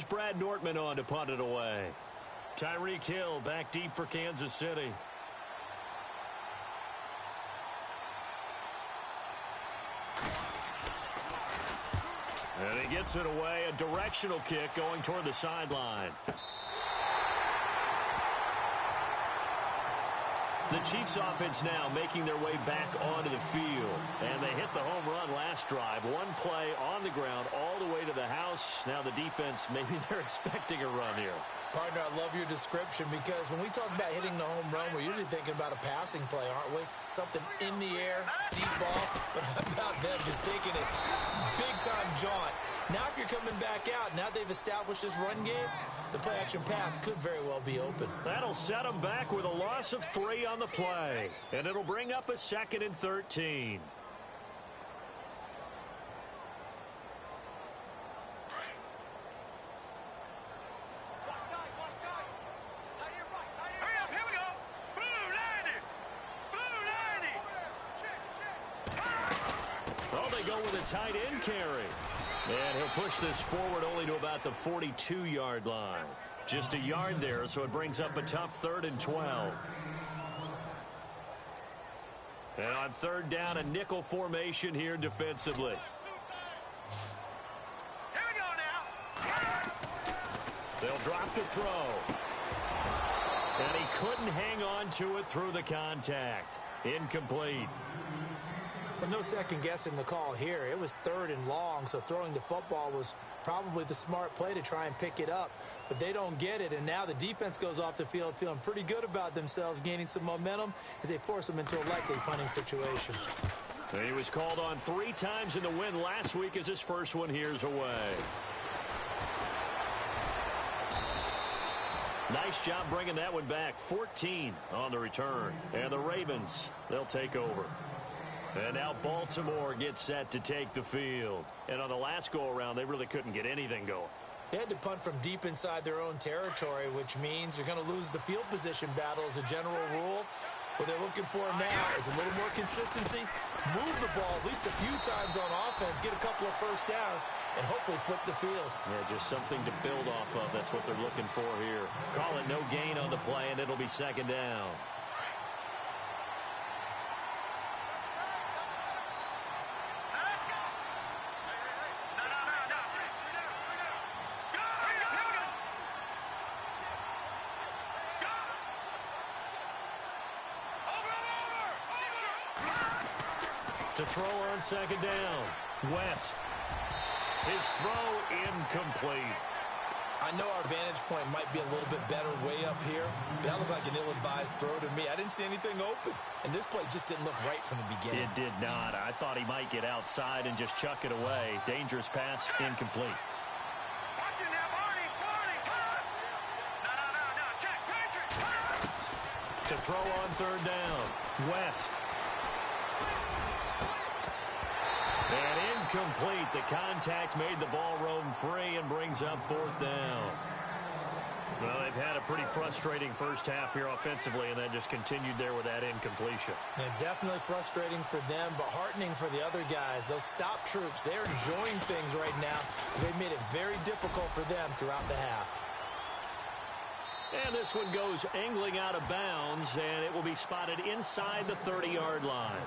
Brad Nortman on to punt it away. Tyreek Hill back deep for Kansas City. And he gets it away. A directional kick going toward the sideline. The Chiefs offense now making their way back onto the field. And they hit the home run last drive. One play on the ground all the way to the house. Now the defense, maybe they're expecting a run here. Partner, I love your description because when we talk about hitting the home run, we're usually thinking about a passing play, aren't we? Something in the air, deep ball. But how about them just taking it big-time jaunt? Now if you're coming back out, now they've established this run game, the play-action pass could very well be open. That'll set them back with a loss of 3 on the play. And it'll bring up a 2nd and 13. Tight end carry. And he'll push this forward only to about the 42-yard line. Just a yard there, so it brings up a tough 3rd and 12. And on 3rd down, a nickel formation here defensively. Here we go now. They'll drop the throw. And he couldn't hang on to it through the contact. Incomplete. But no second guessing the call here. It was 3rd and long, so throwing the football was probably the smart play to try and pick it up. But they don't get it, and now the defense goes off the field feeling pretty good about themselves, gaining some momentum as they force them into a likely punting situation. He was called on 3 times in the win last week as his first one here's away. Nice job bringing that one back. 14 on the return. And the Ravens, they'll take over. And now Baltimore gets set to take the field. And on the last go-around, they really couldn't get anything going. They had to punt from deep inside their own territory, which means you're going to lose the field position battle as a general rule. What they're looking for now is a little more consistency, move the ball at least a few times on offense, get a couple of first downs, and hopefully flip the field. Yeah, just something to build off of. That's what they're looking for here. Call it no gain on the play, and it'll be 2nd down. To throw on 2nd down. West. His throw incomplete. I know our vantage point might be a little bit better way up here, but that looked like an ill-advised throw to me. I didn't see anything open, and this play just didn't look right from the beginning. It did not. I thought he might get outside and just chuck it away. Dangerous pass, incomplete. Watch it now, Barney. No, check, Patrick. To throw on 3rd down. West. And incomplete. The contact made the ball roam free and brings up 4th down. Well, they've had a pretty frustrating first half here offensively, and then just continued there with that incompletion. And definitely frustrating for them, but heartening for the other guys. Those stop troops, they're enjoying things right now. They've made it very difficult for them throughout the half. And this one goes angling out of bounds, and it will be spotted inside the 30-yard line.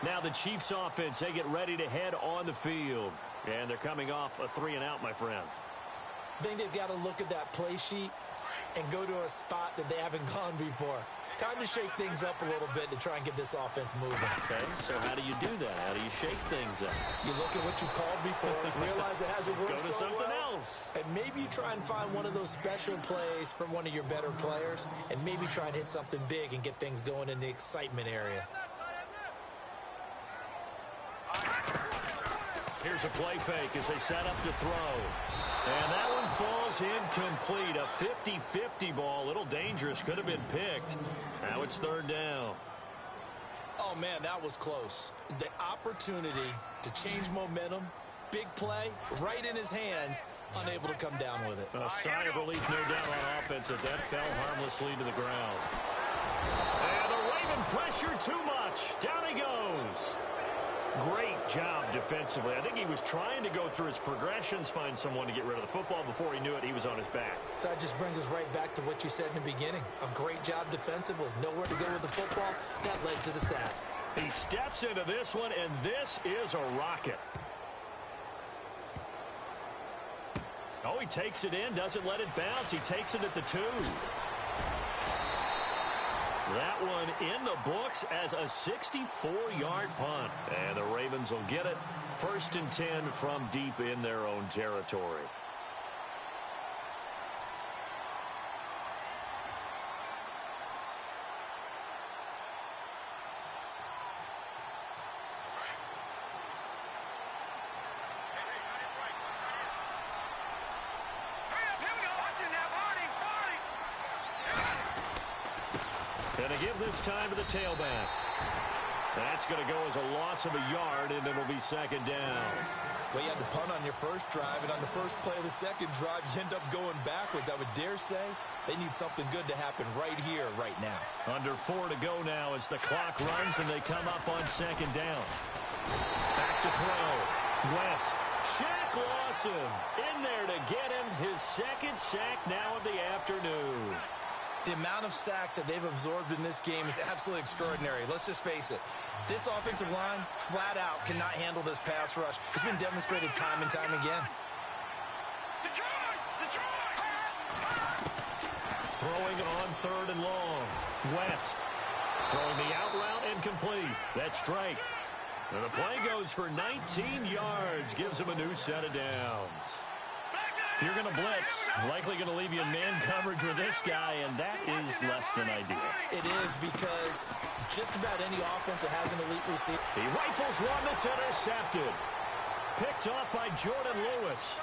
Now the Chiefs offense, they get ready to head on the field. And they're coming off a 3-and-out, my friend. I think they've got to look at that play sheet and go to a spot that they haven't gone before. Time to shake things up a little bit to try and get this offense moving. Okay, so how do you do that? How do you shake things up? You look at what you called before, realize it hasn't worked Go to so something well, else. and maybe you try and find one of those special plays from one of your better players, and maybe try and hit something big and get things going in the excitement area. Here's a play fake as they set up to throw. And that one falls incomplete. A 50-50 ball. A little dangerous. Could have been picked. Now it's 3rd down. Oh, man, that was close. The opportunity to change momentum, big play, right in his hands, unable to come down with it. A sigh of relief, no doubt, on offense that fell harmlessly to the ground. And the Raven pressure too much. Down he goes. Great job defensively. I think he was trying to go through his progressions, find someone to get rid of the football. Before he knew it, he was on his back. So that just brings us right back to what you said in the beginning. A great job defensively. Nowhere to go with the football. That led to the sack. He steps into this one, and this is a rocket. Oh, he takes it in, doesn't let it bounce. He takes it at the 2. That one in the books as a 64-yard punt. And the Ravens will get it. 1st and 10 from deep in their own territory. And to give this time to the tailback. That's going to go as a loss of a yard, and it'll be 2nd down. Well, you had to punt on your first drive, and on the first play of the second drive, you end up going backwards. I would dare say they need something good to happen right here, right now. Under 4 to go now as the clock runs, and they come up on 2nd down. Back to throw. West. Shaq Lawson in there to get him his 2nd sack now of the afternoon. The amount of sacks that they've absorbed in this game is absolutely extraordinary. Let's just face it. This offensive line, flat out, cannot handle this pass rush. It's been demonstrated time and time again. Throwing on 3rd and long. West. Throwing the out route incomplete. That's Drake. And the play goes for 19 yards. Gives him a new set of downs. If you're going to blitz, likely going to leave you in man coverage with this guy, and that is less than ideal. It is because just about any offense that has an elite receiver. He rifles one that's intercepted. Picked off by Jordan Lewis.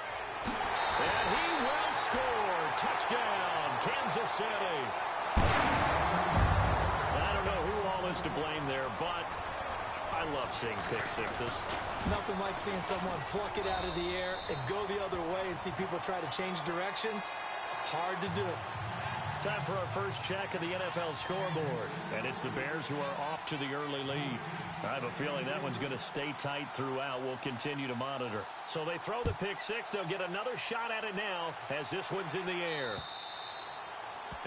And he will score. Touchdown, Kansas City. I don't know who all is to blame there, but I love seeing pick sixes. Nothing like seeing someone pluck it out of the air and go the other way and see people try to change directions. Hard to do. Time for our first check of the NFL scoreboard. And it's the Bears who are off to the early lead. I have a feeling that one's going to stay tight throughout. We'll continue to monitor. So they throw the pick six. They'll get another shot at it now as this one's in the air.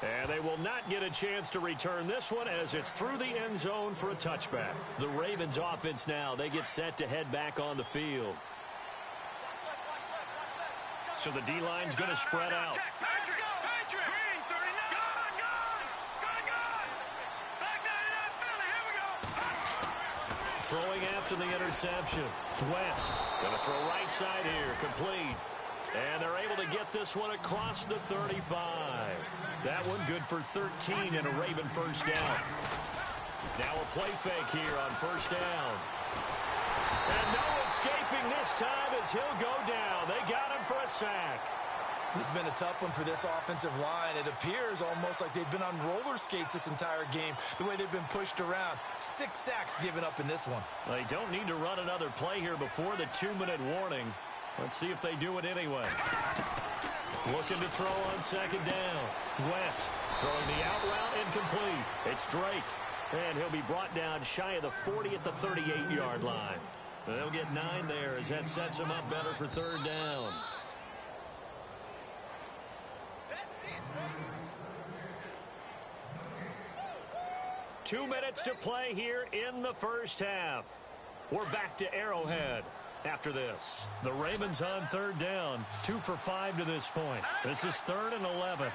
And they will not get a chance to return this one as it's through the end zone for a touchback. The Ravens offense now, they get set to head back on the field. So the D-line's going to spread out. Throwing after the interception. West going to throw right side here, complete. And they're able to get this one across the 35. That one good for 13 and a Raven first down. Now a play fake here on first down. And no escaping this time as he'll go down. They got him for a sack. This has been a tough one for this offensive line. It appears almost like they've been on roller skates this entire game, the way they've been pushed around. 6 sacks given up in this one. They don't need to run another play here before the 2-minute warning. Let's see if they do it anyway. Looking to throw on second down. West throwing the out route incomplete. It's Drake. And he'll be brought down shy of the 40 at the 38-yard line. They'll get 9 there as that sets them up better for third down. Two minutes to play here in the first half. We're back to Arrowhead after this. The Ravens on third down. 2 for 5 to this point. This is 3rd and 11.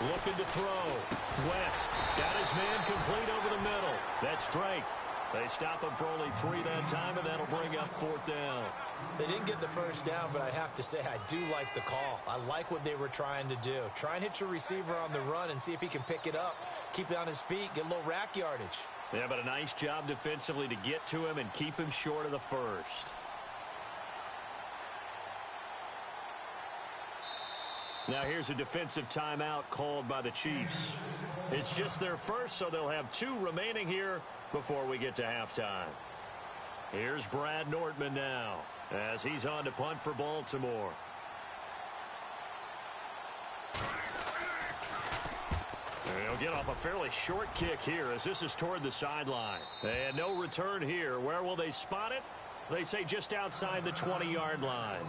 Looking to throw. West got his man complete over the middle. That's Drake. They stop him for only 3 that time, and that'll bring up 4th down. They didn't get the first down, but I have to say I do like the call. I like what they were trying to do. Try and hit your receiver on the run and see if he can pick it up. Keep it on his feet, get a little rack yardage. Yeah, but a nice job defensively to get to him and keep him short of the first. Now here's a defensive timeout called by the Chiefs. It's just their first, so they'll have 2 remaining here before we get to halftime. Here's Brad Nortman now as he's on to punt for Baltimore. He'll get off a fairly short kick here as this is toward the sideline. And no return here. Where will they spot it? They say just outside the 20-yard line.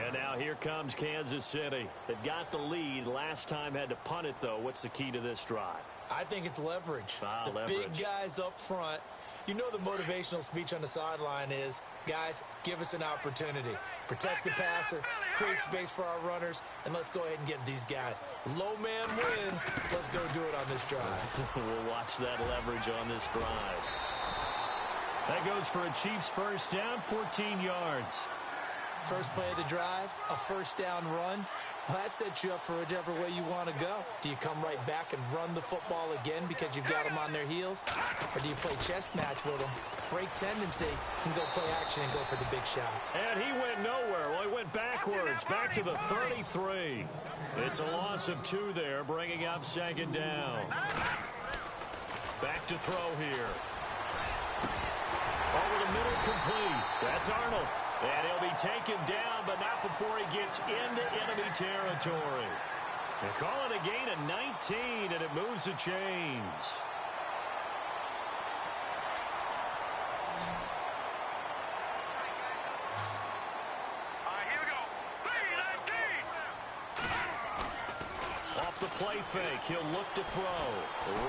And now here comes Kansas City. They've got the lead. Last time had to punt it, though. What's the key to this drive? I think it's leverage. Leverage. Big guys up front. You know the motivational speech on the sideline is, guys, give us an opportunity. Protect the passer, create space for our runners, and let's go ahead and get these guys. Low man wins. Let's go do it on this drive. We'll watch that leverage on this drive. That goes for a Chiefs first down, 14 yards. First play of the drive, a first down run. Well, that sets you up for whichever way you want to go. Do you come right back and run the football again because you've got them on their heels? Or do you play chess match with them, break tendency, and go play action and go for the big shot? And he went nowhere. Well, he went backwards, back to the 33. It's a loss of 2 there, bringing up second down. Back to throw here. Over the middle, complete. That's Arnold. And he'll be taken down, but not before he gets into enemy territory. They call it a gain of 19, and it moves the chains. Here we go. 3-19. Off the play fake, he'll look to throw.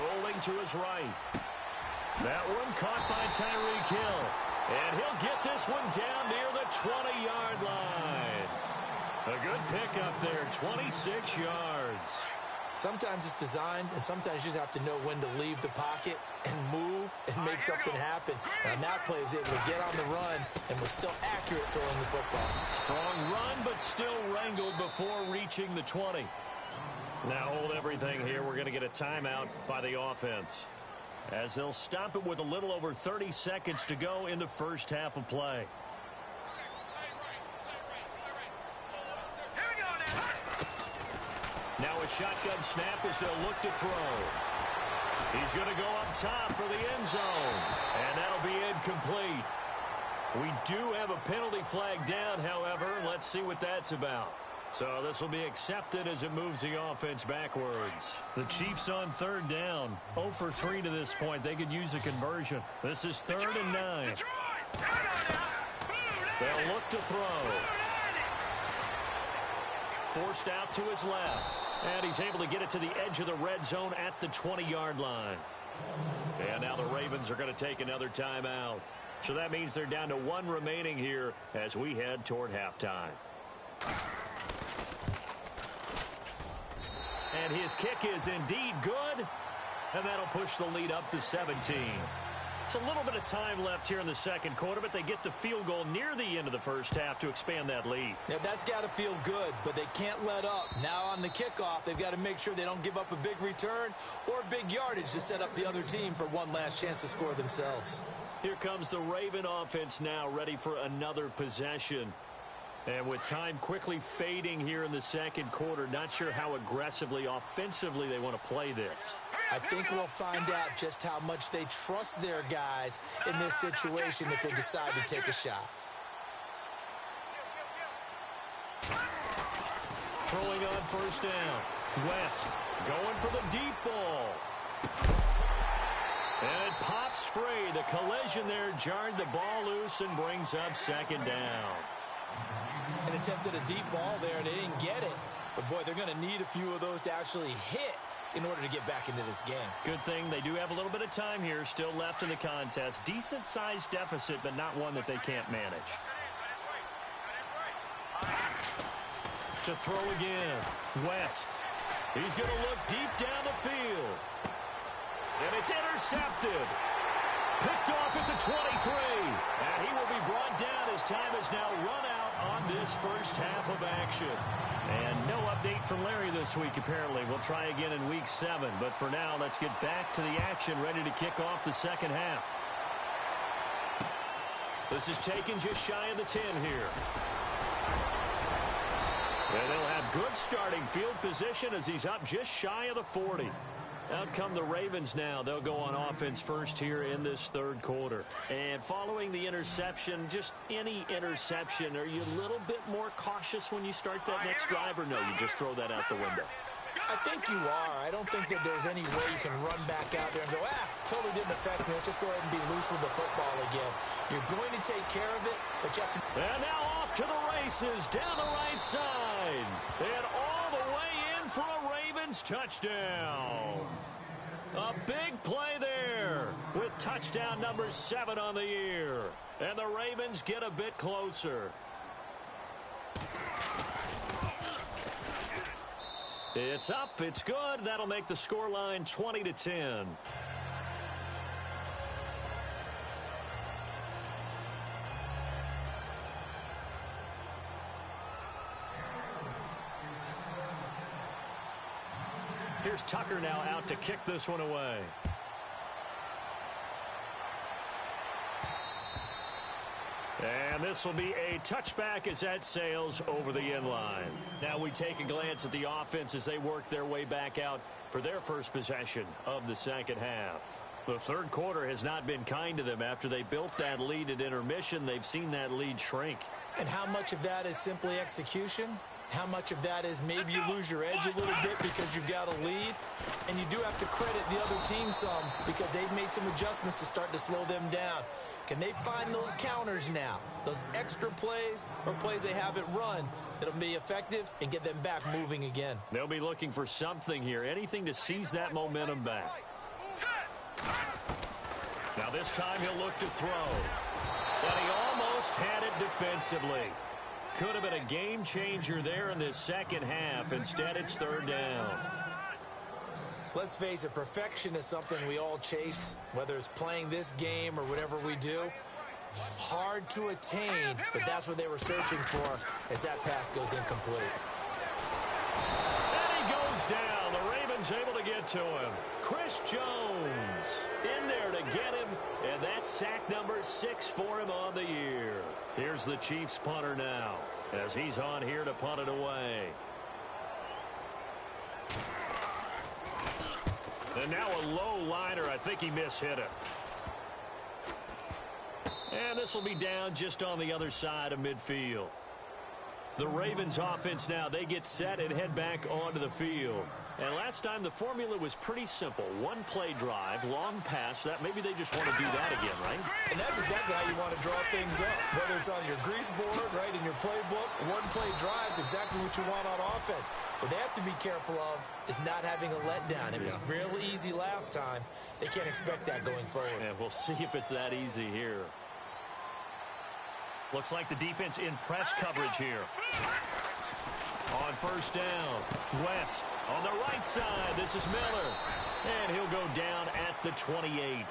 Rolling to his right. That one caught by Tyreek Hill. And he'll get this one down near the 20-yard line. A good pickup there, 26 yards. Sometimes it's designed, and sometimes you just have to know when to leave the pocket and move and make something happen. And on that play, he was able to get on the run and was still accurate throwing the football. Strong run, but still wrangled before reaching the 20. Now hold everything here. We're going to get a timeout by the offense, as they'll stop it with a little over 30 seconds to go in the first half of play. Here we go now. Now a shotgun snap as they'll look to throw. He's going to go up top for the end zone, and that'll be incomplete. We do have a penalty flag down, however. Let's see what that's about. So this will be accepted as it moves the offense backwards. The Chiefs on third down. 0 for 3 to this point. They could use a conversion. This is 3rd and 9. They'll look to throw. Forced out to his left. And he's able to get it to the edge of the red zone at the 20-yard line. And now the Ravens are going to take another timeout. So that means they're down to 1 remaining here as we head toward halftime. And his kick is indeed good. And that'll push the lead up to 17. It's a little bit of time left here in the second quarter, but they get the field goal near the end of the first half to expand that lead. Now, that's got to feel good, but they can't let up. Now on the kickoff, they've got to make sure they don't give up a big return or big yardage to set up the other team for one last chance to score themselves. Here comes the Raven offense now, ready for another possession. And with time quickly fading here in the second quarter, not sure how aggressively, offensively they want to play this. I think we'll find out just how much they trust their guys in this situation if they decide to take a shot. Throwing on first down. West going for the deep ball. And it pops free. The collision there jarred the ball loose and brings up second down. An attempt at a deep ball there, and they didn't get it. But, boy, they're going to need a few of those to actually hit in order to get back into this game. Good thing they do have a little bit of time here still left in the contest. Decent-sized deficit, but not one that they can't manage. To throw again. West. He's going to look deep down the field. And it's intercepted. Picked off at the 23. And he will be brought down as time has now run out on this first half of action. And no update from Larry this week, apparently. We'll try again in week 7. But for now, let's get back to the action, ready to kick off the second half. This is taken just shy of the 10 here. And they'll have good starting field position as he's up just shy of the 40. Out come the Ravens now. They'll go on offense first here in this third quarter. And following the interception, just any interception, are you a little bit more cautious when you start that next drive, or no, you just throw that out the window? I think you are. I don't think that there's any way you can run back out there and go, totally didn't affect me. Let's just go ahead and be loose with the football again. You're going to take care of it, but you have to... And now off to the races down the right side. And all the way in for a Ravens touchdown. A big play there with touchdown number 7 on the year. And the Ravens get a bit closer. It's up. It's good. That'll make the scoreline 20-10. Here's Tucker now out to kick this one away. And this will be a touchback as that sails over the end line. Now we take a glance at the offense as they work their way back out for their first possession of the second half. The third quarter has not been kind to them. After they built that lead at intermission, they've seen that lead shrink. And how much of that is simply execution? How much of that is maybe you lose your edge a little bit because you've got a lead? And you do have to credit the other team some because they've made some adjustments to start to slow them down. Can they find those counters now, those extra plays or plays they haven't run that'll be effective and get them back moving again? They'll be looking for something here, anything to seize that momentum back. Now this time he'll look to throw. And he almost had it defensively. Could have been a game changer there in this second half. Instead, it's third down. Let's face it, perfection is something we all chase, whether it's playing this game or whatever we do. Hard to attain, but that's what they were searching for as that pass goes incomplete. And he goes down. The Ravens able to get to him. Chris Jones in there to get him, and that's sack number 6 for him on the year. Here's the Chiefs punter now as he's on here to punt it away. And now a low liner. I think he mishit it. And this will be down just on the other side of midfield. The Ravens offense now, they get set and head back onto the field. And last time the formula was pretty simple. One play drive, long pass. That maybe they just want to do that again, right? And that's exactly how you want to draw things up. Whether it's on your grease board, right, in your playbook, one play drive is exactly what you want on offense. What they have to be careful of is not having a letdown. It was real easy last time. They can't expect that going forward. And we'll see if it's that easy here. Looks like the defense in press coverage here. On first down, West on the right side. This is Miller. And he'll go down at the 28.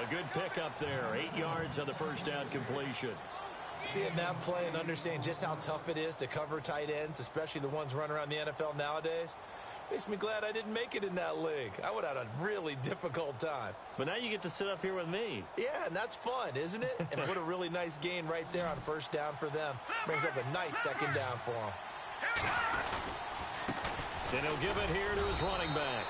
A good pickup there. 8 yards on the first down completion. Seeing that play and understanding just how tough it is to cover tight ends, especially the ones running around the NFL nowadays, makes me glad I didn't make it in that league. I would have had a really difficult time. But now you get to sit up here with me. Yeah, and that's fun, isn't it? And what a really nice gain right there on first down for them. Brings up a nice second down for them. Then he'll give it here to his running back.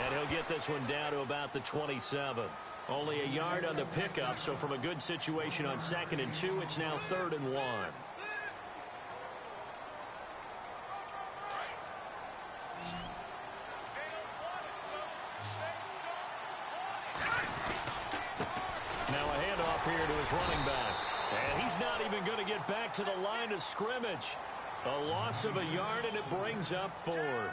And he'll get this one down to about the 27. Only a yard on the pickup, so from a good situation on 2nd and 2, it's now 3rd and 1. Now a handoff here to his running back. And he's not even going to get back to the line of scrimmage. A loss of a yard, and it brings up 4th.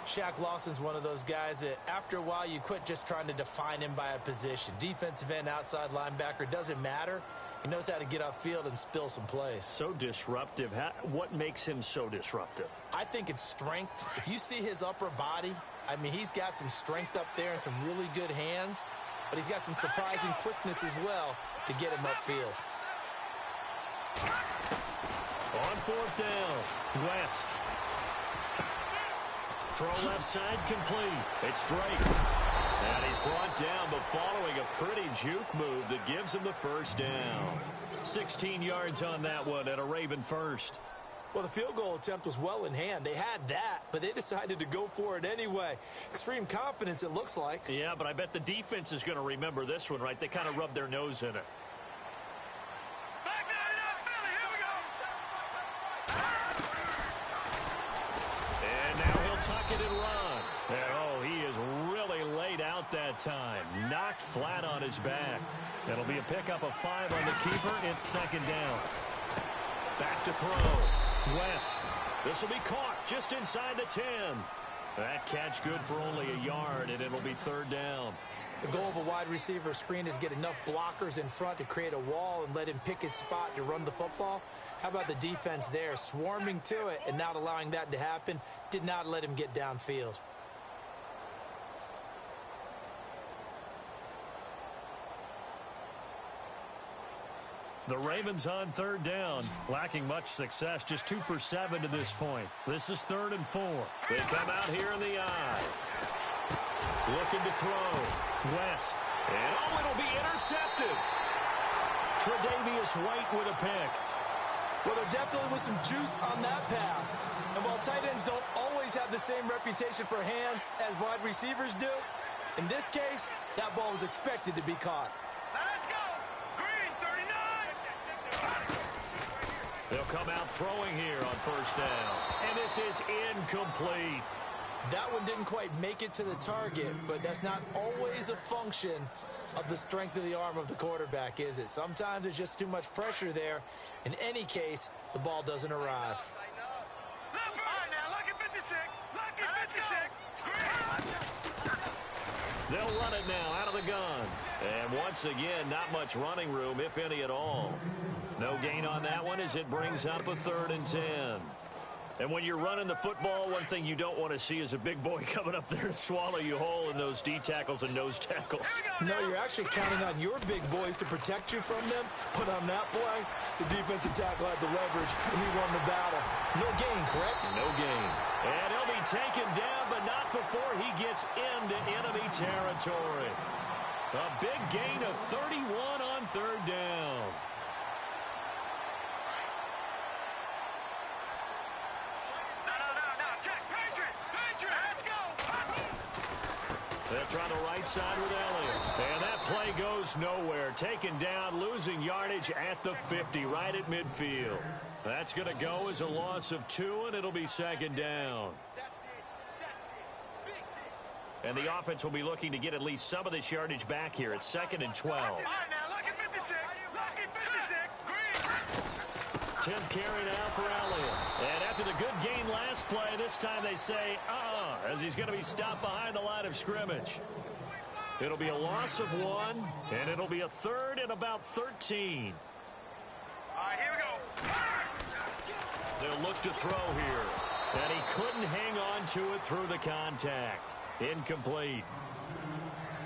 Shaq Lawson's one of those guys that after a while you quit just trying to define him by a position. Defensive end, outside linebacker, doesn't matter. He knows how to get upfield and spill some plays. So disruptive. What makes him so disruptive? I think it's strength. If you see his upper body, I mean, he's got some strength up there and some really good hands, but he's got some surprising quickness as well to get him upfield. On 4th down, West. Throw left side complete. It's Drake. And he's brought down, but following a pretty juke move that gives him the first down. 16 yards on that one and a Raven first. Well, the field goal attempt was well in hand. They had that, but they decided to go for it anyway. Extreme confidence, it looks like. Yeah, but I bet the defense is going to remember this one, right? They kind of rubbed their nose in it. second and run. And, oh, he is really laid out that time. Knocked flat on his back. It'll be a pickup of 5 on the keeper. It's second down. Back to throw. West. This will be caught just inside the 10. That catch good for only a yard, and it'll be third down. The goal of a wide receiver screen is get enough blockers in front to create a wall and let him pick his spot to run the football. How about the defense there, swarming to it and not allowing that to happen? Did not let him get downfield. The Ravens on third down, lacking much success, just 2 for 7 to this point. This is 3rd and 4. They come out here in the eye. Looking to throw. West. And, oh, it'll be intercepted. Tre'Davious White with a pick. Well, there definitely was some juice on that pass. And while tight ends don't always have the same reputation for hands as wide receivers do, in this case, that ball was expected to be caught. Let's go. Green, 39. They'll come out throwing here on first down. And this is incomplete. That one didn't quite make it to the target, but that's not always a function of the strength of the arm of the quarterback, is it? Sometimes there's just too much pressure there. In any case, the ball doesn't arrive. Left behind now. Lucky 56. Lucky 56. They'll run it now out of the gun. And once again, not much running room, if any at all. No gain on that one as it brings up a 3rd and 10. And when you're running the football, one thing you don't want to see is a big boy coming up there and swallow you whole in those D tackles and nose tackles. No, you're actually counting on your big boys to protect you from them. But on that play, the defensive tackle had the leverage, and he won the battle. No gain, correct? No gain. And he'll be taken down, but not before he gets into enemy territory. A big gain of 31 on third down. They'll try the right side with Elliott. And that play goes nowhere. Taken down, losing yardage at the 50, right at midfield. That's going to go as a loss of 2, and it'll be second down. And the offense will be looking to get at least some of this yardage back here. It's 2nd and 12. All right, now, lucky 56. Lucky 56. Green. 10th carry now for Elliott. And after the good gain last play, this time they say, as he's going to be stopped behind the line of scrimmage. It'll be a loss of 1, and it'll be a 3rd and about 13. All right, here we go. They'll look to throw here. And he couldn't hang on to it through the contact. Incomplete.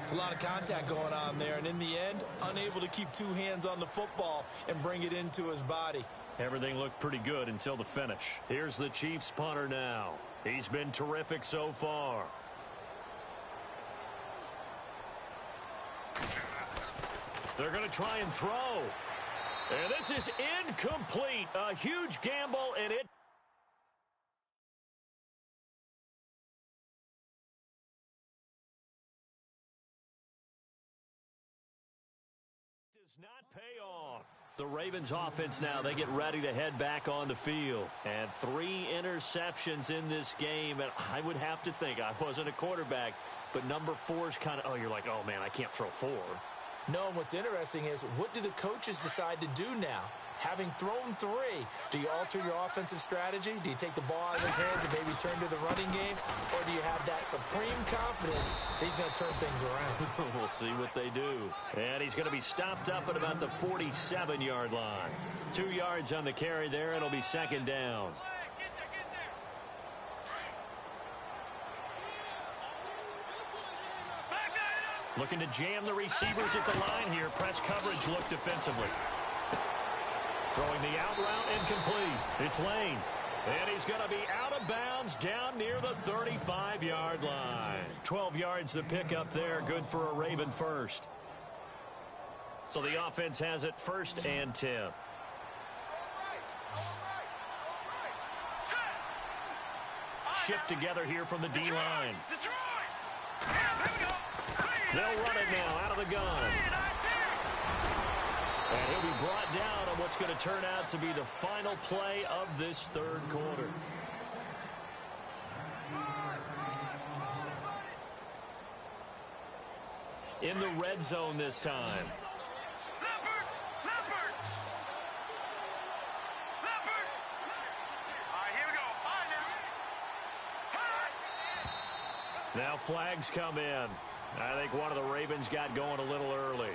It's a lot of contact going on there, and in the end, unable to keep 2 hands on the football and bring it into his body. Everything looked pretty good until the finish. Here's the Chiefs punter now. He's been terrific so far. They're going to try and throw. And this is incomplete. A huge gamble, and it does not pay off. The Ravens offense now, they get ready to head back on the field. And 3 interceptions in this game. And I would have to think, I wasn't a quarterback, but number 4 is kind of, you're like, oh, man, I can't throw 4. No, and what's interesting is, what do the coaches decide to do now? Having thrown 3, do you alter your offensive strategy? Do you take the ball out of his hands and maybe turn to the running game? Or do you have that supreme confidence that he's going to turn things around? We'll see what they do. And he's going to be stopped up at about the 47-yard line. 2 yards on the carry there. It'll be second down. Looking to jam the receivers at the line here. Press coverage look defensively. Throwing the out route incomplete. It's Lane. And he's going to be out of bounds down near the 35-yard line. 12 yards the pickup there. Good for a Raven first. So the offense has it 1st and 10. Shift together here from the D-line. They'll run it now out of the gun. And he'll be brought down on what's going to turn out to be the final play of this 3rd quarter. in the red zone this time. Leopard! Leopard! Leopard! All right, here we go. All right, now. Now flags come in. I think one of the Ravens got going a little early.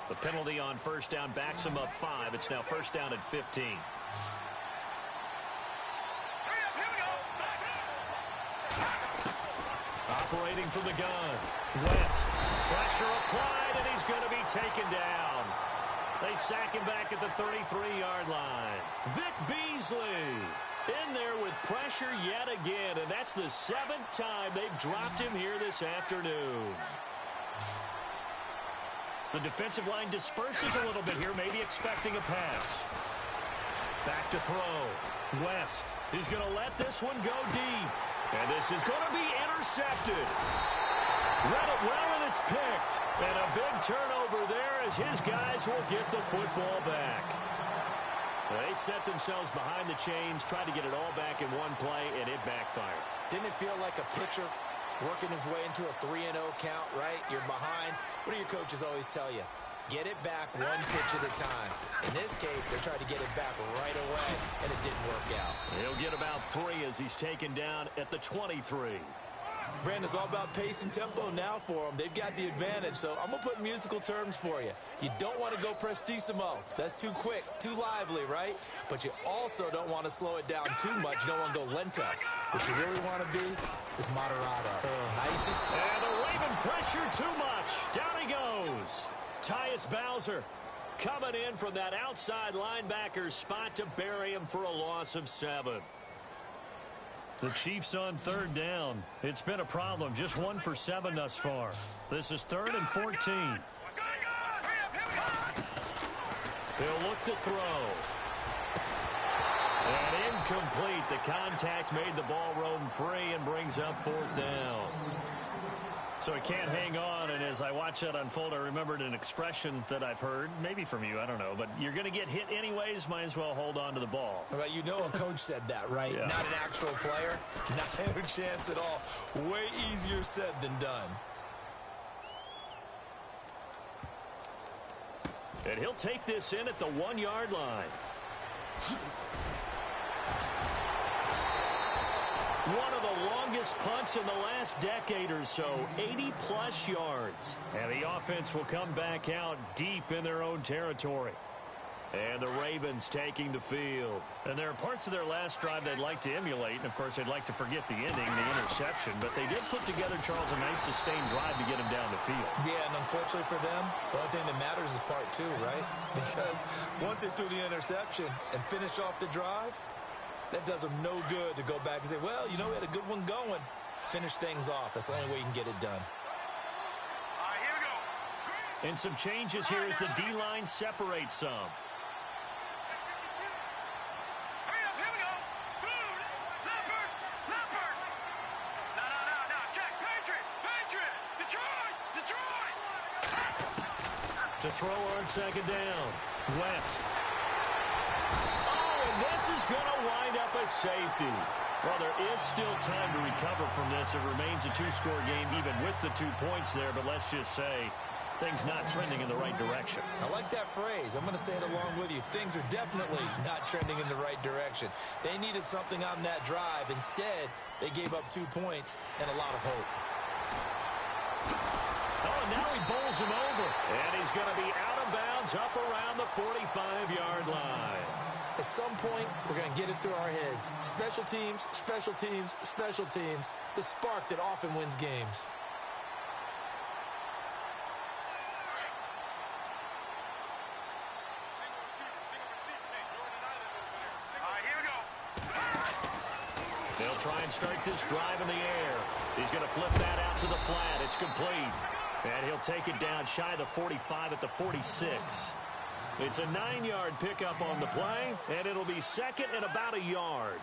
The penalty on first down backs them up 5. It's now first down at 15. Hurry up, here we go. Operating from the gun. West. Pressure applied, and he's going to be taken down. They sack him back at the 33-yard line. Vic Beasley in there with pressure yet again, and that's the 7th time they've dropped him here this afternoon. The defensive line disperses a little bit here, maybe expecting a pass. Back to throw. West. He's going to let this one go deep. And this is going to be intercepted. Read it well, and it's picked. And a big turnover there as his guys will get the football back. They set themselves behind the chains, tried to get it all back in one play, and it backfired. Didn't it feel like a pitcher working his way into a 3-0 count, right? You're behind. What do your coaches always tell you? Get it back one pitch at a time. In this case, they're trying to get it back right away, and it didn't work out. He'll get about 3 as he's taken down at the 23. Brandon, it's all about pace and tempo now for them. They've got the advantage, so I'm going to put musical terms for you. You don't want to go prestissimo. That's too quick, too lively, right? But you also don't want to slow it down too much. You don't want to go lento. What you really want to be is moderato. Nice. And the Raven pressure too much. Down he goes. Tyus Bowser coming in from that outside linebacker spot to bury him for a loss of 7. The Chiefs on third down. It's been a problem. Just 1 for 7 thus far. This is 3rd and 14. They'll look to throw. And incomplete. The contact made the ball roam free and brings up 4th down. So he can't hang on, and as I watch that unfold, I remembered an expression that I've heard, maybe from you, I don't know, but you're going to get hit anyways, might as well hold on to the ball. Well, you know a coach said that, right? Yeah. Not an actual player. Not a chance at all. Way easier said than done. And he'll take this in at the 1-yard line. One of the longest punts in the last decade or so, 80-plus yards. And the offense will come back out deep in their own territory. And the Ravens taking the field. And there are parts of their last drive they'd like to emulate. And, of course, they'd like to forget the ending, the interception. But they did put together, Charles, a nice sustained drive to get him down the field. Yeah, and unfortunately for them, the only thing that matters is part 2, right? Because once they threw the interception and finished off the drive, that does them no good to go back and say, well, you know, we had a good one going. Finish things off. That's the only way you can get it done. All right, here we go. And some changes here as the D-line separates some. Hurry up, here we go. Leopard! Leopard! No, check. Patriot! Detroit! To throw on second down. West. This is going to wind up a safety. Well, there is still time to recover from this. It remains a 2-score game even with the 2 points there, but let's just say things not trending in the right direction. I like that phrase. I'm going to say it along with you. Things are definitely not trending in the right direction. They needed something on that drive. Instead, they gave up 2 points and a lot of hope. Oh, and now he bowls him over. And he's going to be out of bounds up around the 45-yard line. At some point, we're going to get it through our heads. Special teams, special teams, special teams. The spark that often wins games. All right, here we go. They'll try and start this drive in the air. He's going to flip that out to the flat. It's complete. And he'll take it down shy of the 45 at the 46. It's a 9-yard pickup on the play, and it'll be 2nd and about a yard.